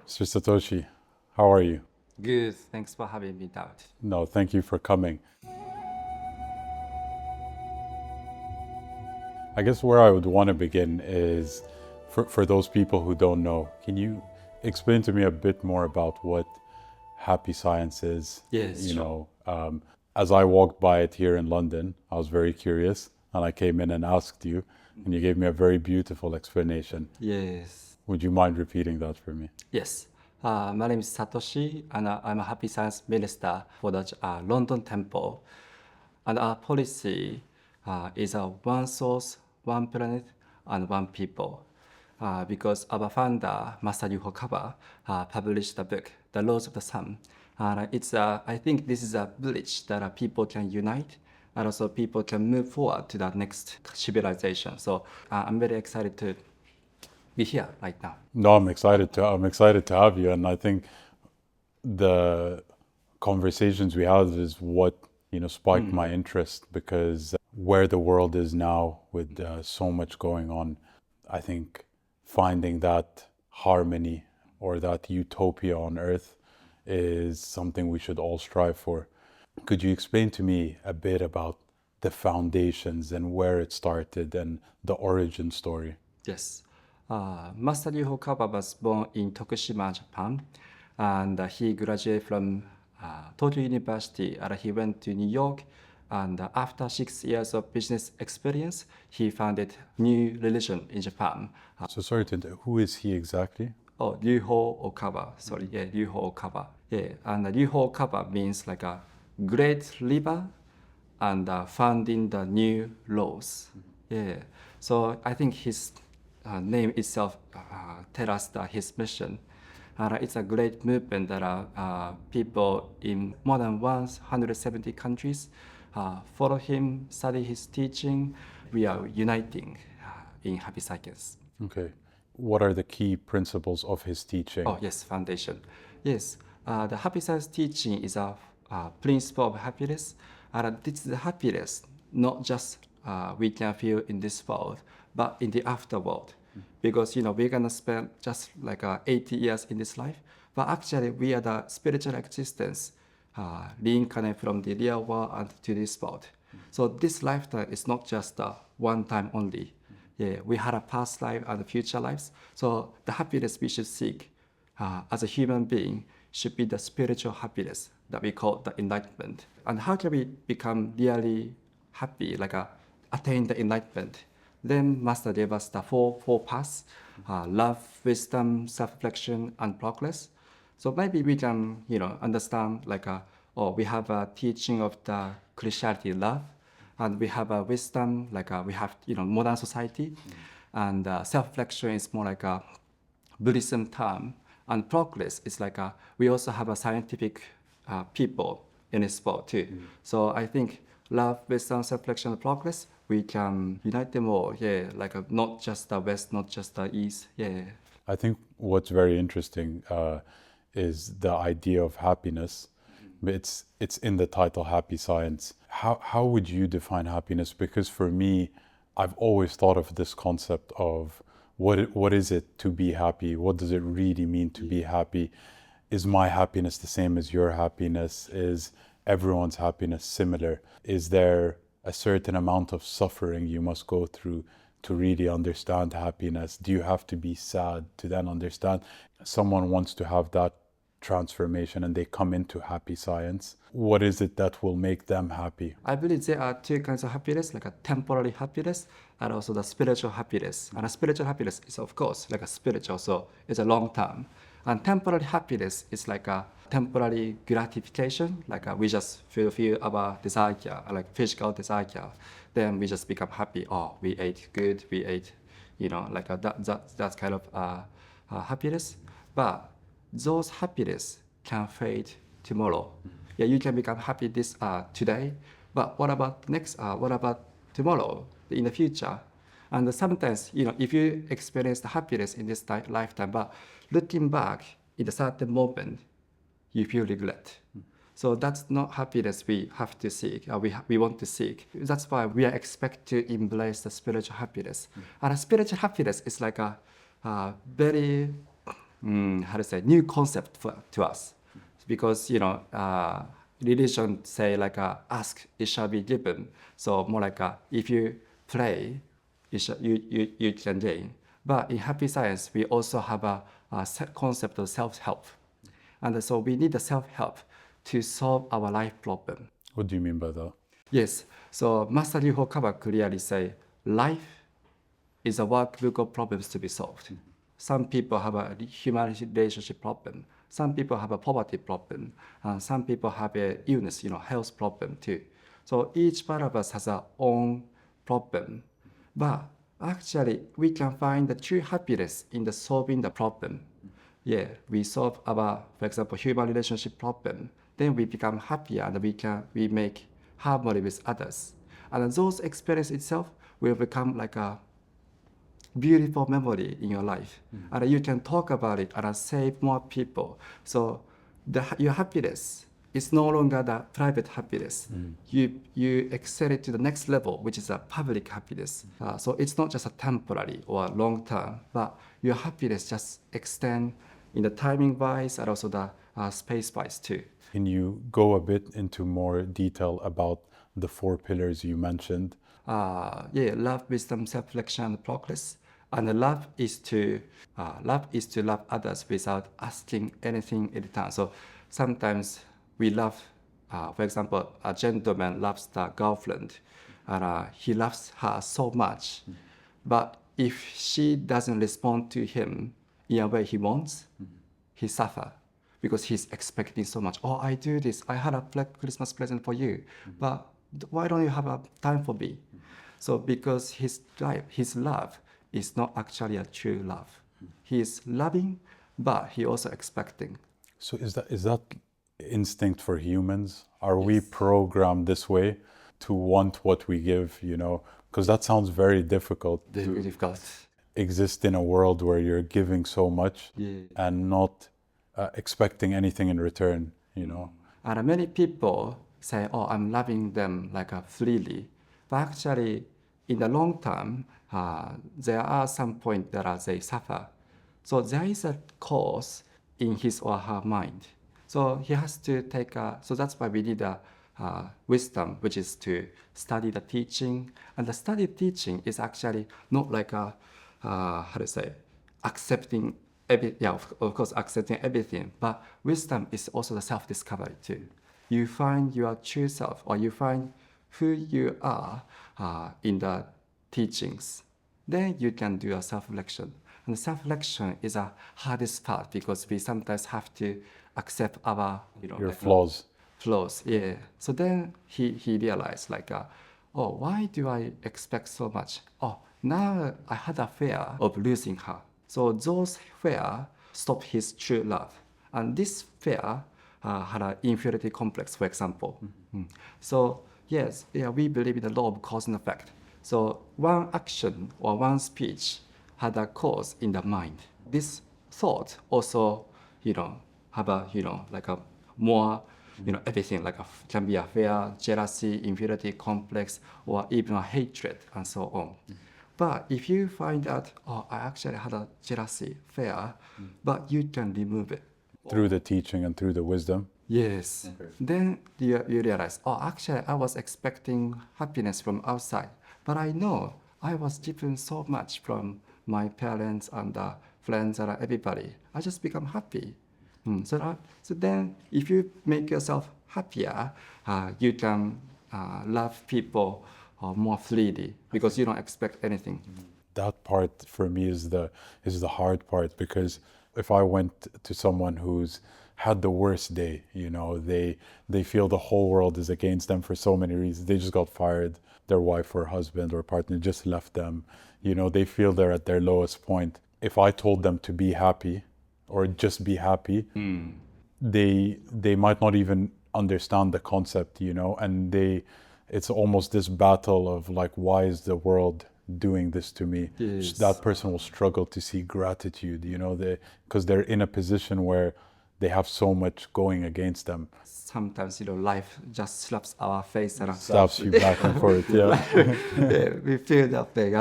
Mr. Satoshi, how are you? Good. Thanks for having me out. No, thank you for coming. I guess where I would want to begin is for those people who don't know, can you explain to me a bit more about what happy science is? Yes, sure. As I walked by it here in London, I was very curious and I came in and asked you, and you gave me a very beautiful explanation. Yes. Would you mind repeating that for me? Yes. My name is Satoshi, and I'm a happy science minister for the London Temple. And our policy is one source, one planet, and one people. Because our founder, Master Yuho Kaba, published the book, The Laws of the Sun. I think this is a bridge that people can unite and also people can move forward to the next civilization. So I'm very excited to be here right now. No, I'm excited to have you, and I think the conversations we had is what spiked my interest because where the world is now with so much going on, I think finding that harmony or that utopia on earth is something we should all strive for. Could you explain to me a bit about the foundations and where it started and the origin story? Yes. Master Yuho Kaba was born in Tokushima, Japan, and he graduated from Tokyo University, and he went to New York. And after 6 years of business experience, he founded new religion in Japan. So sorry to who is he exactly? Oh, Ryuho Okaba. Sorry, yeah, Ryuho Okaba. Yeah, and Ryuho Okaba means like a great river and founding the new laws. Yeah, so I think his name itself tells us that his mission. It's a great movement that people in more than 170 countries follow him, study his teaching. We are uniting in happy cycles. Okay. What are the key principles of his teaching? Oh, yes, foundation. Yes, the happy science teaching is a principle of happiness. And this is the happiness, not just we can feel in this world, but in the afterworld. Because, we're going to spend just like 80 years in this life, but actually we are the spiritual existence reincarnate from the real world and to this world. So this lifetime is not just one time only. Yeah, we had a past life and future lives. So the happiness we should seek as a human being should be the spiritual happiness that we call the enlightenment. And how can we become really happy, like attain the enlightenment? Then Master gave us the four paths: love, wisdom, self-reflection, and progress. So maybe we can, understand like, we have a teaching of the Christianity love, and we have a wisdom, like we have, modern society, and self-reflection is more like a Buddhism term, and progress is like we also have a scientific people in this sport too. So I think love, wisdom, self-reflection, and progress, we can unite them all. Yeah, like not just the West, not just the East. Yeah. I think what's very interesting is the idea of happiness. It's in the title, Happy Science. How would you define happiness? Because for me, I've always thought of this concept of what is it to be happy? What does it really mean to be happy? Is my happiness the same as your happiness? Is everyone's happiness similar? Is there a certain amount of suffering you must go through to really understand happiness? Do you have to be sad to then understand? Someone wants to have that transformation and they come into happy science. What is it that will make them happy? I believe there are two kinds of happiness, like a temporary happiness and also the spiritual happiness. And a spiritual happiness is, of course, like a spiritual, so it's a long term. And temporary happiness is like a temporary gratification, like we just fulfill our desire, like physical desire. Then we just become happy. Oh, we ate good, we ate, like that kind of happiness. But those happiness can fade tomorrow. Yeah, you can become happy this today, but what about next? What about tomorrow, in the future? And sometimes, if you experience the happiness in this lifetime, but looking back in a certain moment, you feel regret. So that's not happiness we have to seek, we want to seek. That's why we are expected to embrace the spiritual happiness. And a spiritual happiness is like a very how to say, new concept to us, because religion say like ask it shall be given, so more like if you pray you can gain. But in happy science we also have a concept of self-help, and so we need the self-help to solve our life problem. What do you mean by that? Yes, so Master Ryu Hokawa clearly say life is a workbook of problems to be solved. Some people have a human relationship problem. Some people have a poverty problem. Some people have a illness, health problem too. So each one of us has our own problem. But actually, we can find the true happiness in the solving the problem. Yeah, we solve our, for example, human relationship problem. Then we become happier and we make harmony with others. And those experience itself will become like a beautiful memory in your life, and you can talk about it and save more people. So your happiness is no longer the private happiness. You excel it to the next level, which is a public happiness. So it's not just a temporary or long term, but your happiness just extend in the timing wise and also the space wise too. Can you go a bit into more detail about the 4 pillars you mentioned? Love, wisdom, self-reflection, and progress. And the love is to love others without asking anything in return. So sometimes we love, for example, a gentleman loves the girlfriend, and he loves her so much. But if she doesn't respond to him in a way he wants, he suffers. Because he's expecting so much. Oh, I do this. I had a Christmas present for you, but why don't you have a time for me? So because his love is not actually a true love. He is loving, but he also expecting. So is that instinct for humans? Are we programmed this way to want what we give? Because that sounds very difficult. Difficult. Exist in a world where you're giving so much and not expecting anything in return. And many people say, "Oh, I'm loving them like freely," but actually, in the long term, there are some points that they suffer. So there is a cause in his or her mind. So he has to take so that's why we need a wisdom, which is to study the teaching. And the study teaching is actually not like accepting of course accepting everything, but wisdom is also the self-discovery too. You find your true self, or you find who you are in the teachings. Then you can do a self-reflection. And self-reflection is the hardest part because we sometimes have to accept our your flaws. Yeah. So then he realized oh, why do I expect so much? Oh, now I had a fear of losing her. So those fear stop his true love. And this fear had an inferiority complex, for example. So yes, we believe in the law of cause and effect. So one action or one speech had a cause in the mind. This thought also, have a, more, everything can be a fear, jealousy, inferiority complex, or even a hatred, and so on. But if you find out, oh, I actually had a jealousy, fear, but you can remove it. Through the teaching and through the wisdom? Yes. Okay. Then you realize, oh, actually I was expecting happiness from outside, but I know I was given so much from my parents and friends and everybody. I just become happy. So then if you make yourself happier, you can love people more freely because you don't expect anything. That part for me is the hard part, because if I went to someone who's had the worst day, they feel the whole world is against them for so many reasons. They just got fired, their wife or husband or partner just left them, they feel they're at their lowest point. If I told them to be happy or just be happy, they might not even understand the concept, and it's almost this battle of why is the world doing this to me? Yes. That person will struggle to see gratitude, because they're in a position where they have so much going against them. Sometimes, life just slaps our face and slaps you back and forth. Yeah. We feel that way.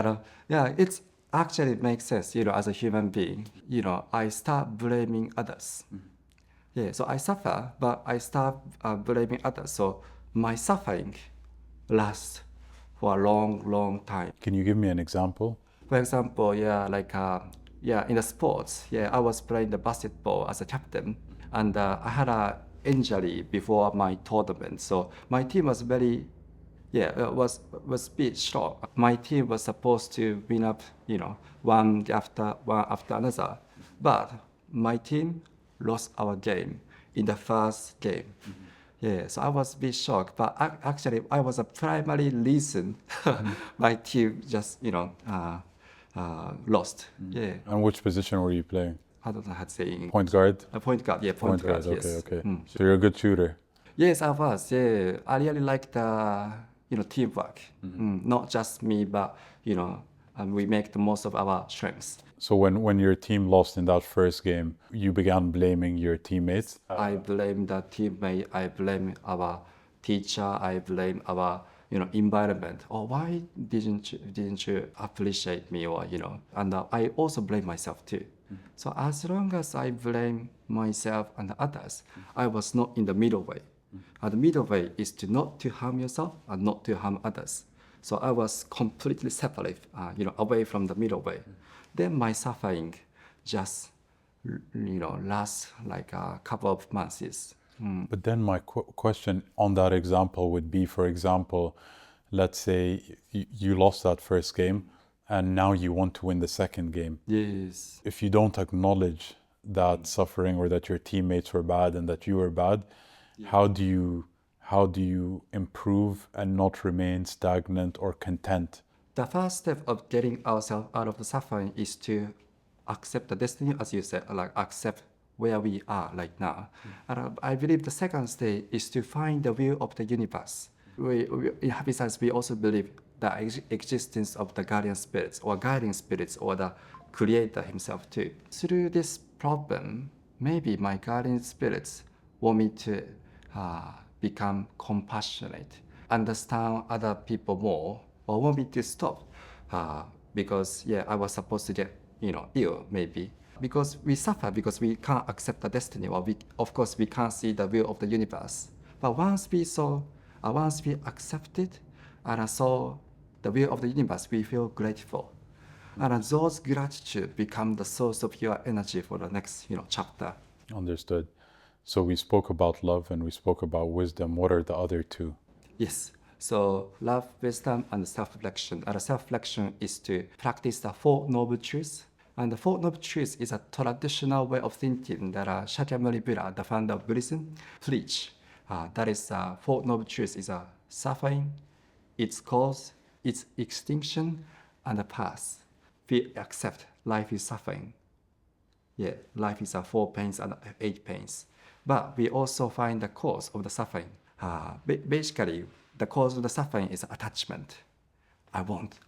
It's Actually, it makes sense, as a human being. I start blaming others. Yeah, so I suffer, but I start blaming others. So my suffering lasts for a long, long time. Can you give me an example? For example, in the sports, I was playing the basketball as a captain, and I had a injury before my tournament. So my team was was bit short. My team was supposed to win up, one after another, but my team lost our game in the first game. Yeah, so I was a bit shocked, but actually I was a primary reason my team just lost. Yeah, And which position were you playing? I don't know how to say in Point guard? a point guard. Yeah, point guard. Okay, Yes. okay. So you're a good shooter. Yes, I was. Yeah, I really like the teamwork. Not just me, but we make the most of our strengths. So when your team lost in that first game, you began blaming your teammates. I blame the teammate. I blame our teacher. I blame our environment. Or why didn't you appreciate me? Or and I also blame myself too. So as long as I blame myself and others, I was not in the middle way. And the middle way is to not to harm yourself and not to harm others. So I was completely separate, away from the middle way. Then my suffering just, lasts like a couple of months. But then my question on that example would be, for example, let's say you lost that first game and now you want to win the second game. Yes. If you don't acknowledge that suffering or that your teammates were bad and that you were bad, how do you improve and not remain stagnant or content? The first step of getting ourselves out of the suffering is to accept the destiny, as you said, like accept where we are right now. And I believe the second stage is to find the will of the universe. In Happy Science, we also believe the existence of the guardian spirits or guiding spirits or the creator himself too. Through this problem, maybe my guardian spirits want me to become compassionate, understand other people more, or want me to stop because I was supposed to get ill maybe because we suffer because we can't accept the destiny, or of course we can't see the will of the universe. But once we accept it and saw the will of the universe, we feel grateful, and those gratitude become the source of your energy for the next chapter. Understood. So we spoke about love and we spoke about wisdom. What are the other two? Yes. So love, wisdom, and self-reflection. And self-reflection is to practice the Four Noble Truths. And the Four Noble Truths is a traditional way of thinking that Shakyamuni Buddha, the founder of Buddhism, preach. That is, Four Noble Truths is suffering, its cause, its extinction, and the path. We accept life is suffering. Yeah, life is 4 pains and 8 pains. But we also find the cause of the suffering. Basically, the cause of the suffering is attachment. I want,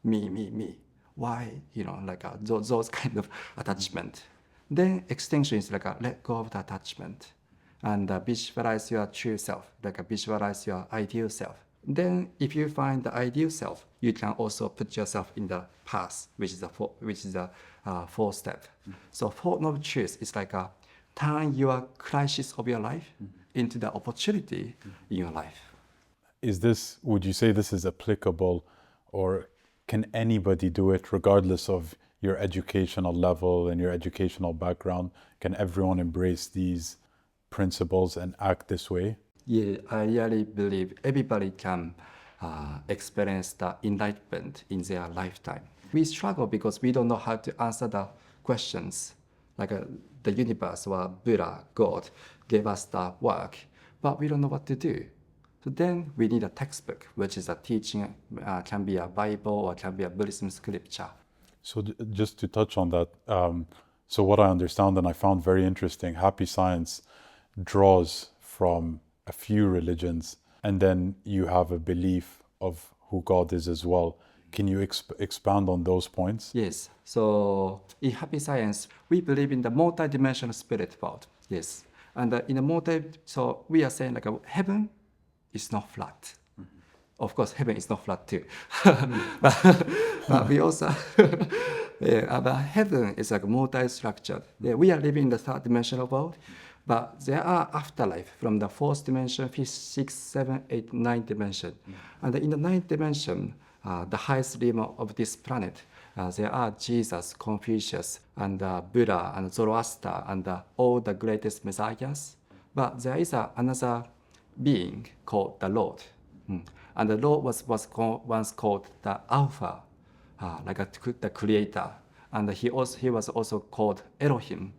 me. Why? Those kind of attachment. Then extinction is let go of the attachment and visualize your true self, visualize your ideal self. Then if you find the ideal self, you can also put yourself in the path, which is the fourth step. So Four Noble Truths is turn your crisis of your life into the opportunity in your life. Would you say this is applicable, or can anybody do it regardless of your educational level and your educational background? Can everyone embrace these principles and act this way? Yeah, I really believe everybody can experience the enlightenment in their lifetime. We struggle because we don't know how to answer the questions. The universe or Buddha, God, gave us the work, but we don't know what to do. So then we need a textbook, which is a teaching, can be a Bible or can be a Buddhism scripture. So just to touch on that, so what I understand and I found very interesting, Happy Science draws from a few religions, and then you have a belief of who God is as well. Can you expand on those points? Yes. So in Happy Science, we believe in the multi-dimensional spirit world. Yes. And so we are saying heaven is not flat. Of course, heaven is not flat too. but we also, but heaven is like multi-structured. Yeah, we are living in the third dimensional world, but there are afterlife from the fourth dimension, fifth, sixth, seventh, eighth, ninth dimension. And in the ninth dimension, the highest realm of this planet, there are Jesus, Confucius, and Buddha, and Zoroaster, and all the greatest messiahs. But there is another being called the Lord. And the Lord was once called the Alpha, the creator. And he was also called Elohim.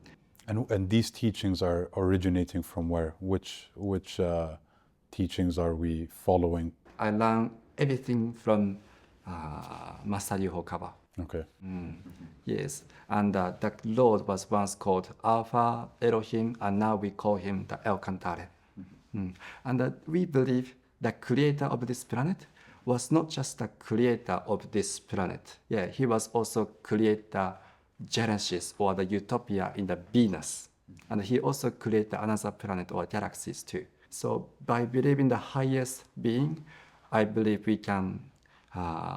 And these teachings are originating from where? Which teachings are we following? I learned everything from Master Hokawa. Okay. Yes, and the Lord was once called Alpha, Elohim, and now we call him the El Cantare. And we believe the creator of this planet was not just the creator of this planet. Yeah, he was also creator Genesis or the utopia in the Venus. And he also created another planet or galaxies too. So by believing the highest being, I believe we can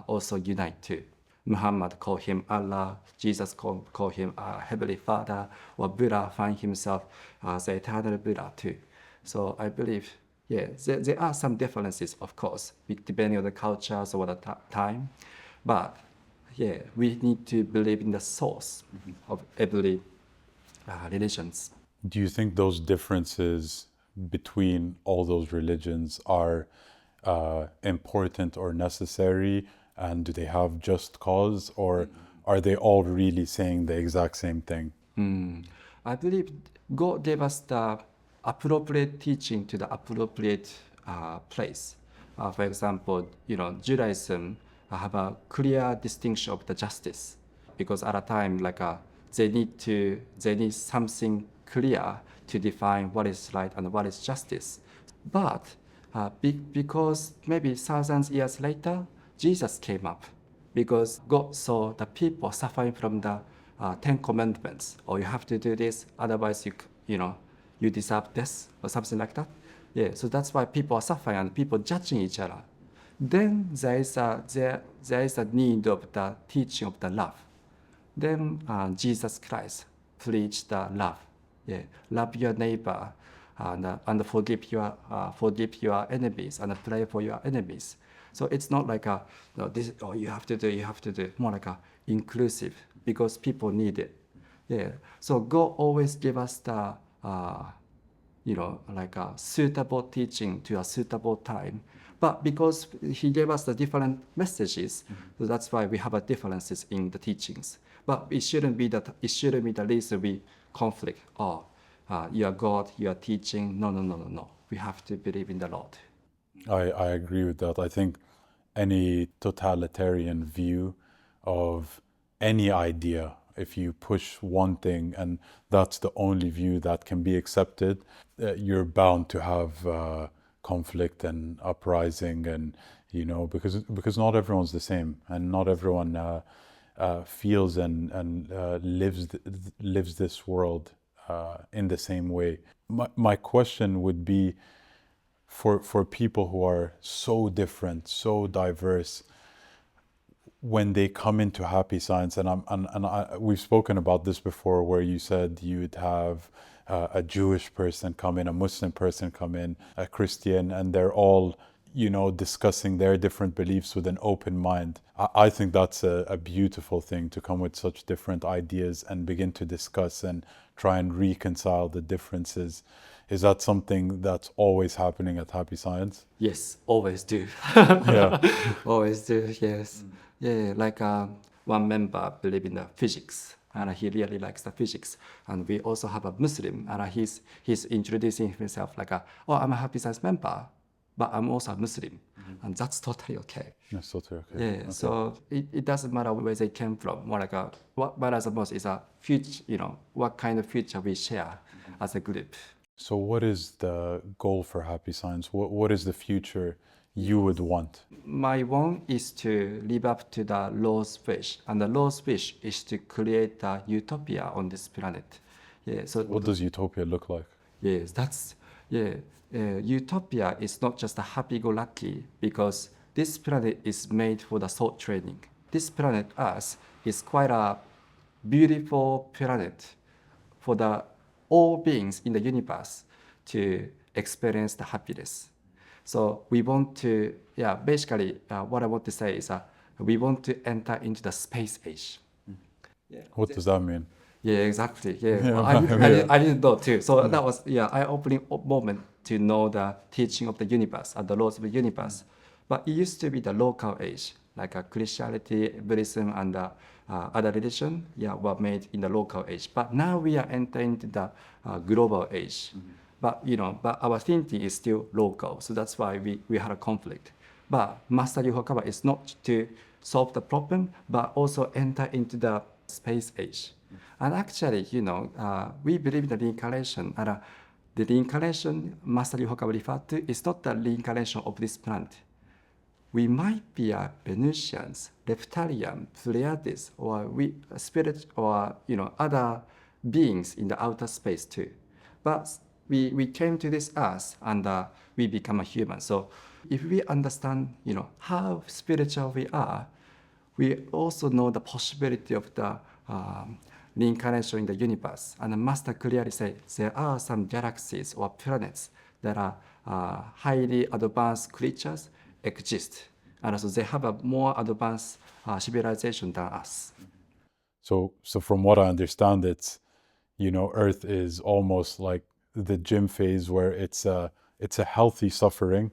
also unite too. Muhammad called him Allah, Jesus called him Heavenly Father, or Buddha find himself as the eternal Buddha too. So I believe, yeah, there are some differences, of course, depending on the cultures or the time. But yeah, we need to believe in the source of every religions. Do you think those differences between all those religions are important or necessary? And do they have just cause, or are they all really saying the exact same thing? I believe God gave us the appropriate teaching to the appropriate place. For example, Judaism have a clear distinction of the justice, because at a time they need something clear to define what is right and what is justice. But because maybe thousands of years later, Jesus came up, because God saw the people suffering from the Ten Commandments. Or you have to do this, otherwise you deserve this, or something like that. Yeah, so that's why people are suffering and people judging each other. Then there is a need of the teaching of the love. Then Jesus Christ preached the love. Yeah, love your neighbor and forgive your enemies and pray for your enemies. So it's not like you have to do. More like inclusive, because people need it. Yeah. So God always give us the a suitable teaching to a suitable time. But because he gave us the different messages, so that's why we have differences in the teachings. But it shouldn't be the reason we conflict. You are God, you are teaching. No. We have to believe in the Lord. I agree with that. I think any totalitarian view of any idea, if you push one thing and that's the only view that can be accepted, you're bound to have conflict and uprising, and because not everyone's the same, and not everyone feels and lives this world in the same way. My question would be, for people who are so different, so diverse, when they come into happy science, and we've spoken about this before, where you said you'd have a Jewish person come in, a Muslim person come in, a Christian, and they're all discussing their different beliefs with an open mind. I think that's a beautiful thing, to come with such different ideas and begin to discuss and try and reconcile the differences. Is that something that's always happening at Happy Science? Yes, always do. Yeah. Always do, yes. Yeah, one member believes in the physics, and he really likes the physics. And we also have a Muslim, and he's introducing himself I'm a Happy Science member, but I'm also a Muslim. And that's totally okay. That's totally okay. Yeah, Okay. so it doesn't matter where they came from. More what matters the most is a future, what kind of future we share as a group. So what is the goal for Happy Science? What is the future you would want? My one is to live up to the Lord's wish, and the Lord's wish is to create a utopia on this planet. Yeah. So What does utopia look like? Yes, utopia is not just a happy-go-lucky, because this planet is made for the soul training. This planet Earth is quite a beautiful planet for the all beings in the universe to experience the happiness. So we want to, basically what I want to say is we want to enter into the space age. Yeah. What does that mean? Yeah, exactly. Yeah, Yeah, well, yeah. I didn't know too. So that was eye-opening moment to know the teaching of the universe and the laws of the universe. But it used to be the local age, like Christianity, Buddhism, and other religion, were made in the local age. But now we are entering into the global age. But but our thinking is still local, so that's why we had a conflict. But Master Yuhokawa is not to solve the problem, but also enter into the space age. And actually, we believe in the reincarnation. And the reincarnation Master Yuhokawa referred to is not the reincarnation of this planet. We might be Venusians, Reptilian, Pleiades, or we spirit, or other beings in the outer space too. But we came to this earth and we become a human. So if we understand, how spiritual we are, we also know the possibility of the reincarnation in the universe. And the Master clearly said there are some galaxies or planets that are highly advanced creatures exist. And so they have a more advanced civilization than us. So from what I understand, it's, Earth is almost like the gym phase where it's a healthy suffering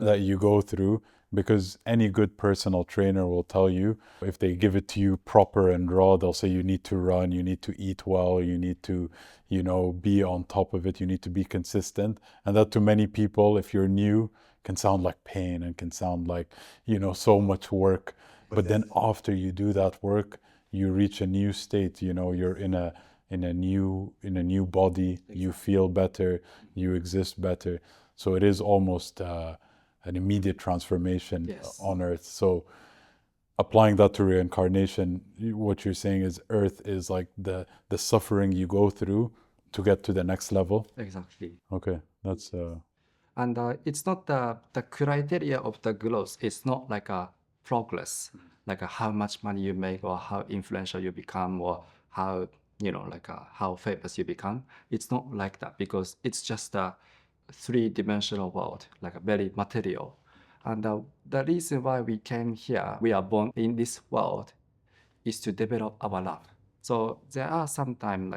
that you go through, because any good personal trainer will tell you, if they give it to you proper and raw, they'll say you need to run, you need to eat well, you need to, be on top of it, you need to be consistent. And that to many people, if you're new, can sound like pain and can sound like, so much work. But then after you do that work, you reach a new state, you're in a new body, you feel better, you exist better. So it is almost an immediate transformation on Earth. So applying that to reincarnation, what you're saying is Earth is like the suffering you go through to get to the next level. Exactly. Okay, that's And it's not the criteria of the growth. It's not like a progress, like how much money you make or how influential you become or how how famous you become. It's not like that, because it's just a three-dimensional world, like a very material. And the reason why we came here, we are born in this world, is to develop our love. So there are sometimes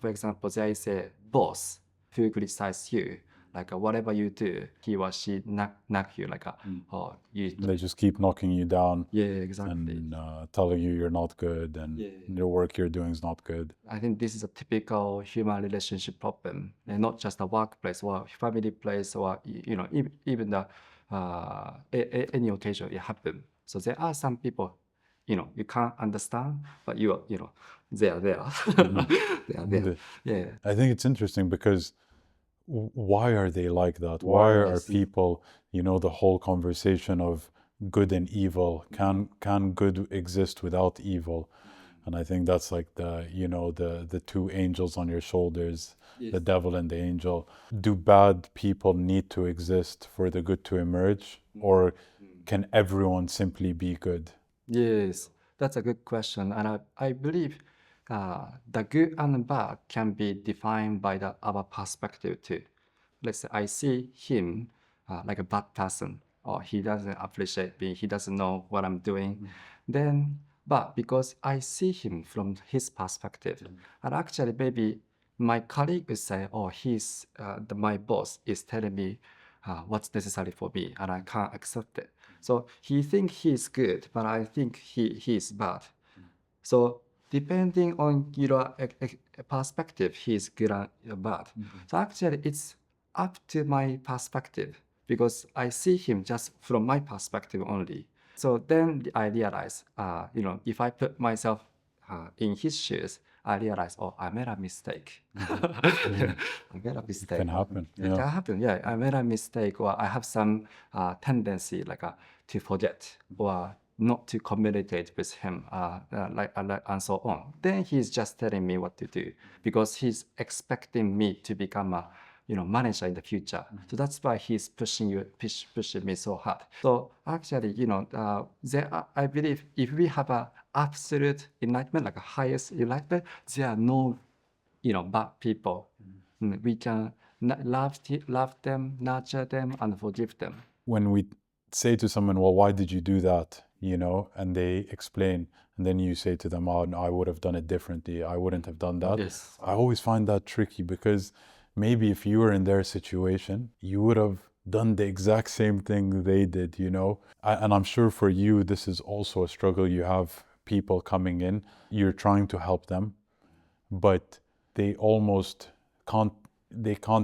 for example, there is a boss who criticizes you, whatever you do, he or she knock you, or you. they just keep knocking you down. Yeah, exactly. And telling you you're not good and the work you're doing is not good. I think this is a typical human relationship problem, and not just a workplace or family place, or even the any occasion it happens. So there are some people, you can't understand, but they are there. They are there. Yeah. I think it's interesting because why are they like that? Why are people, the whole conversation of good and evil, can good exist without evil? And I think that's like the two angels on your shoulders, the devil and the angel. Do bad people need to exist for the good to emerge, or can everyone simply be good? Yes, that's a good question. And I believe the good and bad can be defined by our perspective too. Let's say I see him like a bad person, or he doesn't appreciate me, he doesn't know what I'm doing. But because I see him from his perspective, and actually maybe my colleague would say, oh, my boss is telling me what's necessary for me, and I can't accept it. So he thinks he's good, but I think he is bad. So depending on your perspective, he's good or bad. So actually, it's up to my perspective, because I see him just from my perspective only. So then I realize, if I put myself in his shoes, I realize, oh, I made a mistake. I made a mistake. It can happen. It can happen, yeah. I made a mistake, or I have some tendency to forget, or not to communicate with him, and so on. Then he's just telling me what to do, because he's expecting me to become a manager in the future. So that's why he's pushing me so hard. So actually, I believe if we have a absolute enlightenment, like a highest enlightenment, there are no, bad people. We can love them, nurture them, and forgive them. When we say to someone, well, why did you do that? And they explain, and then you say to them, oh, no, I would have done it differently. I wouldn't have done that. Yes. I always find that tricky because maybe if you were in their situation, you would have done the exact same thing they did, And I'm sure for you, this is also a struggle. You have people coming in, you're trying to help them, but they almost can't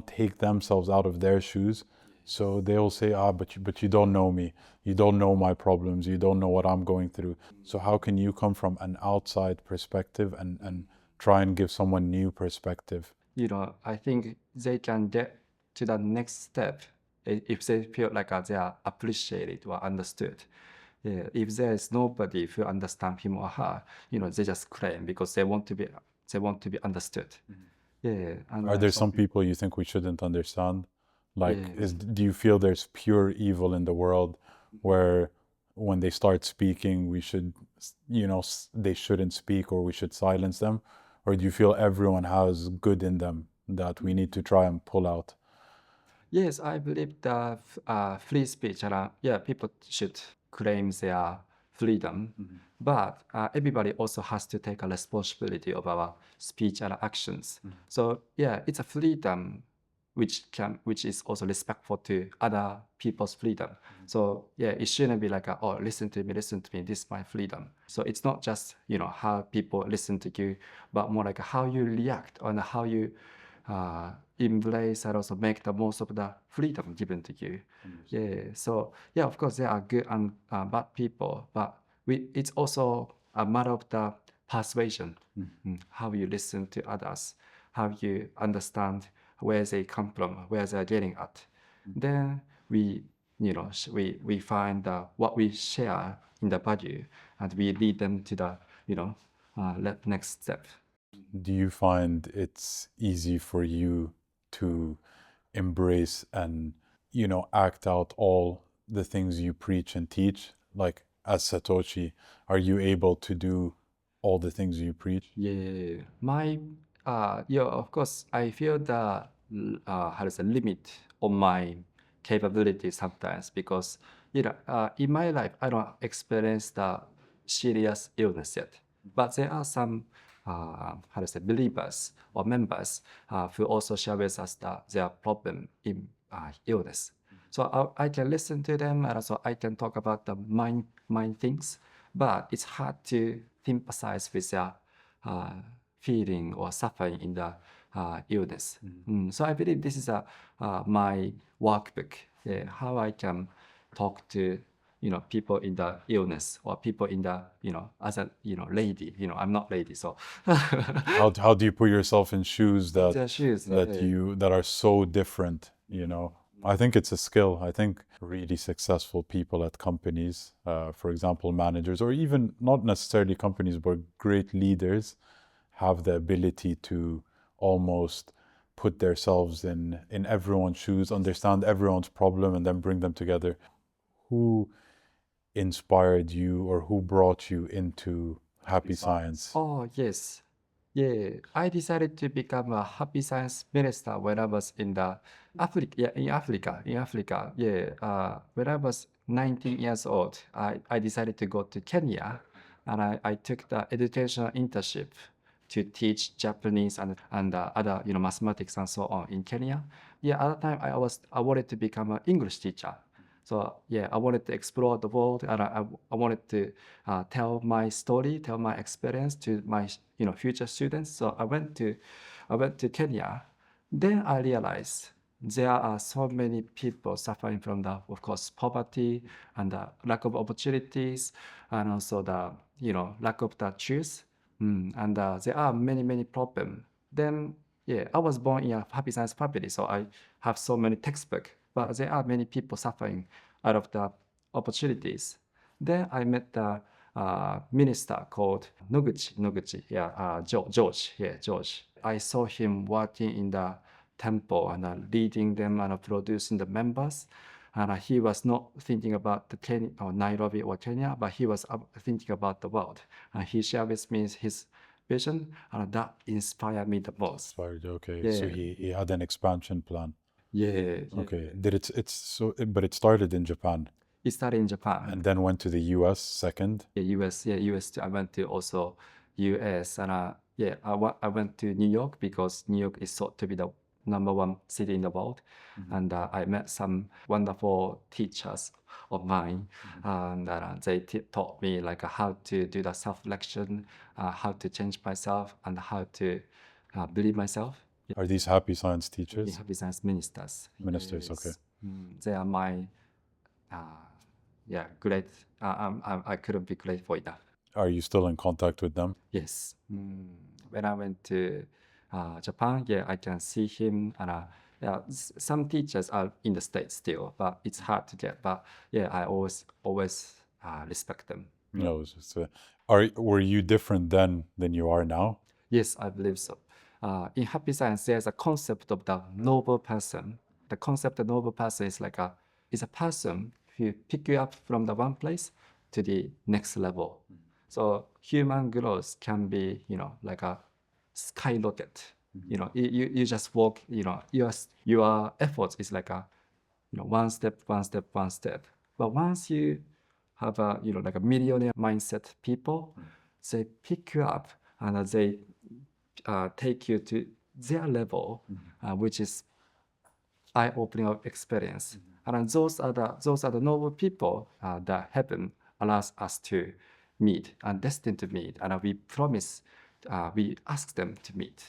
take themselves out of their shoes. So they'll say, but you don't know me. You don't know my problems. You don't know what I'm going through. So how can you come from an outside perspective and try and give someone new perspective? I think they can get to the next step if they feel like they are appreciated or understood. Yeah, if there is nobody who understand him or her, they just claim because they want to be understood. Yeah. And Are there some people you think we shouldn't understand? Like, Yeah. do you feel there's pure evil in the world where when they start speaking, we should, they shouldn't speak or we should silence them? Or do you feel everyone has good in them that we need to try and pull out? Yes, I believe that free speech, people should claim their freedom, but everybody also has to take a responsibility of our speech and actions. So yeah, it's a freedom which is also respectful to other people's freedom. So yeah, it shouldn't be like, oh, listen to me, this is my freedom. So it's not just how people listen to you, but more like how you react and how you embrace and also make the most of the freedom given to you. Yeah. So yeah, of course there are good and bad people, but it's also a matter of the persuasion, how you listen to others, how you understand where they come from, where they're getting at. Then we find what we share in the value, and we lead them to the next step. Do you find it's easy for you to embrace and, act out all the things you preach and teach? Like as Satoshi, are you able to do all the things you preach? Yeah, of course, I feel the how to say limit on my capability sometimes because in my life I don't experience the serious illness yet, but there are some how to say believers or members who also share with us their problem in illness. So I can listen to them and also I can talk about the mind things, but it's hard to sympathize with their feeling or suffering in the illness. So I believe this is my workbook, how I can talk to people in the illness or people in the as a lady. I'm not lady, so How do you put yourself in shoes their shoes. that are so different, I think it's a skill. I think really successful people at companies, for example, managers, or even not necessarily companies, but great leaders, have the ability to almost put themselves in everyone's shoes, understand everyone's problem, and then bring them together. Who inspired you or who brought you into Happy Science? Oh, yes. Yeah, I decided to become a happy science minister when I was in the Africa. Yeah, in Africa. Yeah, when I was 19 years old, I decided to go to Kenya, and I took the educational internship to teach Japanese and other mathematics and so on in Kenya. Yeah, at the time I wanted to become an English teacher. So yeah, I wanted to explore the world, and I wanted to tell my story, tell my experience to my future students. So I went to Kenya. Then I realized there are so many people suffering from the, of course, poverty and the lack of opportunities, and also the lack of the truth. And there are many problems. Then yeah, I was born in a happy science family, so I have so many textbooks. But there are many people suffering out of the opportunities. Then I met the minister called Noguchi, yeah, George, yeah, George. I saw him working in the temple and leading them and producing the members. And he was not thinking about the Kenya or Nairobi or Kenya, but he was thinking about the world. And he shared with me his vision, and that inspired me the most. Inspired. Okay, Yeah. so he had an expansion plan. Yeah. Okay, but it started in Japan He started in Japan. and then went to the U.S. second. US. I went to also US, and I went to New York because New York is thought to be the #1 city in the world, and I met some wonderful teachers of mine, and they taught me like how to do the self-reflection, how to change myself, and how to believe myself. Are these happy science teachers? Happy science ministers. Ministers, okay. They are my great. I couldn't be grateful enough. Are you still in contact with them? Yes. When I went to Japan, I can see him, and some teachers are in the States still, but it's hard to get. But I always respect them. No, it's just, were you different then than you are now? Yes, I believe so. In happy science, there's a concept of the noble person. The concept of noble person is is a person who pick you up from the one place to the next level. So human growth can be, like a skyrocket. You just walk. Your effort is like a, one step, one step, one step. But once you have a, like a millionaire mindset people, they pick you up and they take you to their level, which is eye-opening of experience. And those are the noble people that heaven allows us to meet and destined to meet, and we ask them to meet.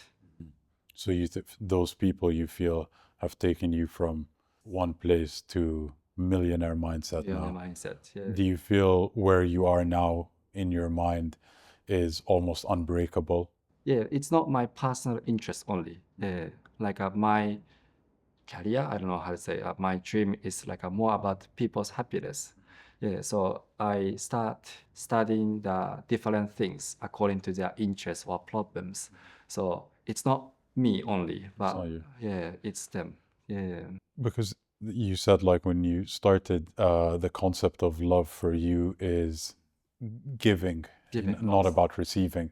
So those people you feel have taken you from one place to millionaire mindset now. Mindset. Yeah. Do you feel where you are now in your mind is almost unbreakable? Yeah, it's not my personal interest only. My career, I don't know how to say. My dream is more about people's happiness. Yeah, so I start studying the different things according to their interests or problems. So it's not me only, but not you. it's them. Yeah. Because you said when you started, the concept of love for you is giving, not about receiving.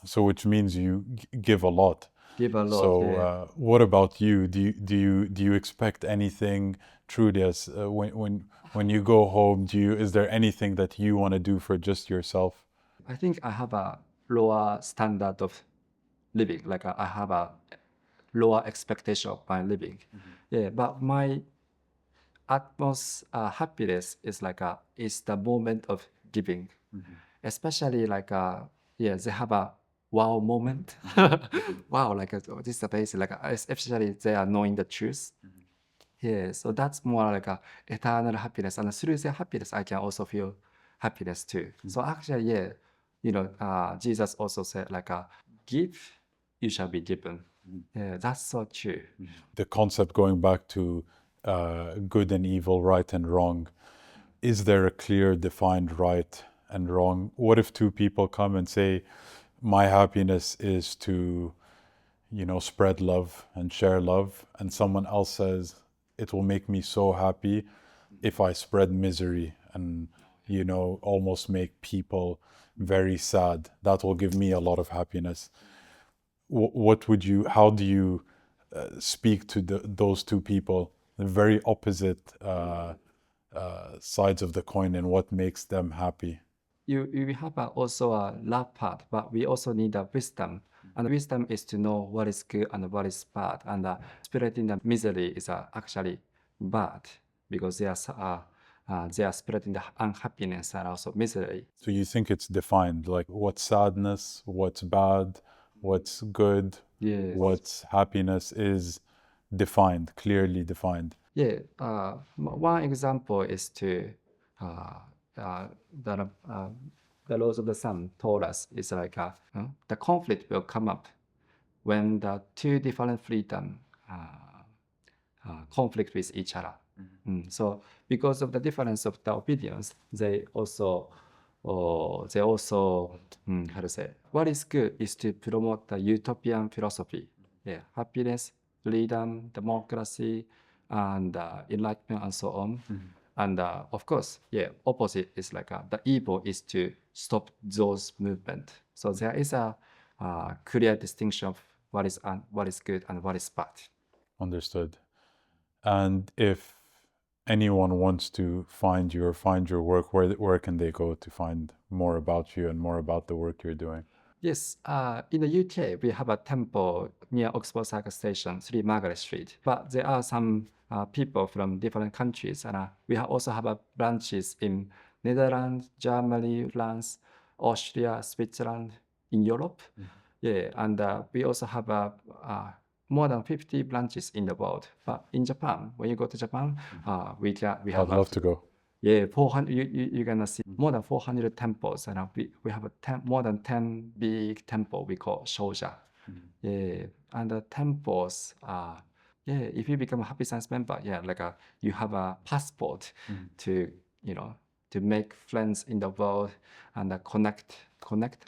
So which means you give a lot. Give a lot. So what about you? Do you expect anything, truly, as when you go home? Is there anything that you want to do for just yourself? I think I have a lower standard of living. I have a lower expectation of my living. Yeah, but my utmost happiness is is the moment of giving, especially they have a wow moment. Wow, this is amazing. Especially they are knowing the truth. Yeah, so that's more like a eternal happiness, and through their happiness, I can also feel happiness too. So actually, Jesus also said give, you shall be given. Yeah, that's so true. The concept, going back to good and evil, right and wrong, is there a clear defined right and wrong? What if two people come and say, my happiness is to, spread love and share love, and someone else says, it will make me so happy if I spread misery and, almost make people very sad. That will give me a lot of happiness. How do you speak to those two people, the very opposite sides of the coin, and what makes them happy? You have also a love part, but we also need a wisdom. And wisdom is to know what is good and what is bad. And spreading the misery is actually bad, because they are spreading the unhappiness and also misery. So you think it's defined, like what's sadness, what's bad, what's good, Yes. what's happiness is defined, clearly defined. Yeah. One example is the laws of the sun told us is the conflict will come up when the two different freedom conflict with each other. So because of the difference of the opinions, they also how to say, what is good is to promote the utopian philosophy. Yeah, happiness freedom, democracy, and enlightenment, and so on. And of course, yeah, opposite is like the evil is to stop those movement. So there is a clear distinction of what is good and what is bad. Understood. And if anyone wants to find you or find your work, where can they go to find more about you and more about the work you're doing? Yes, in the UK, we have a temple near Oxford Circus Station, 3 Margaret Street. But there are some people from different countries, and we also have branches in Netherlands, Germany, France, Austria, Switzerland, in Europe. Yeah, and we also have more than 50 branches in the world. But in Japan, when you go to Japan, we I'd have love to go. yeah, 400. You're gonna see more than 400 temples, and we have more than 10 big temple we call shoja. Yeah, and the temples yeah. If you become a Happy Science member, yeah, like you have a passport to to make friends in the world and connect.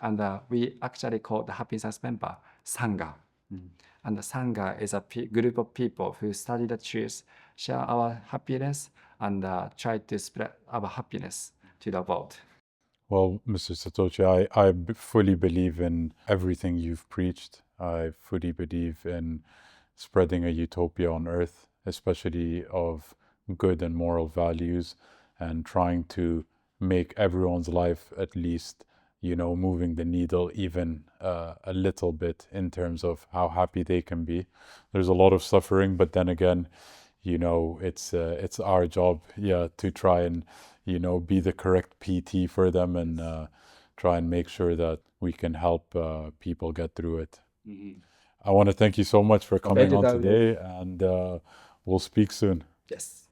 And we actually call the Happy Science member sangha. And the Sangha is a group of people who study the truth, share our happiness, and try to spread our happiness to the world. Well, Mr. Satoshi, fully believe in everything you've preached. I fully believe in spreading a utopia on earth, especially of good and moral values, and trying to make everyone's life at least, moving the needle even a little bit in terms of how happy they can be. There's a lot of suffering, but then again, it's our job, yeah, to try and be the correct PT for them and try and make sure that we can help people get through it. I want to thank you so much for coming Thank you, on David. today, and we'll speak soon. Yes.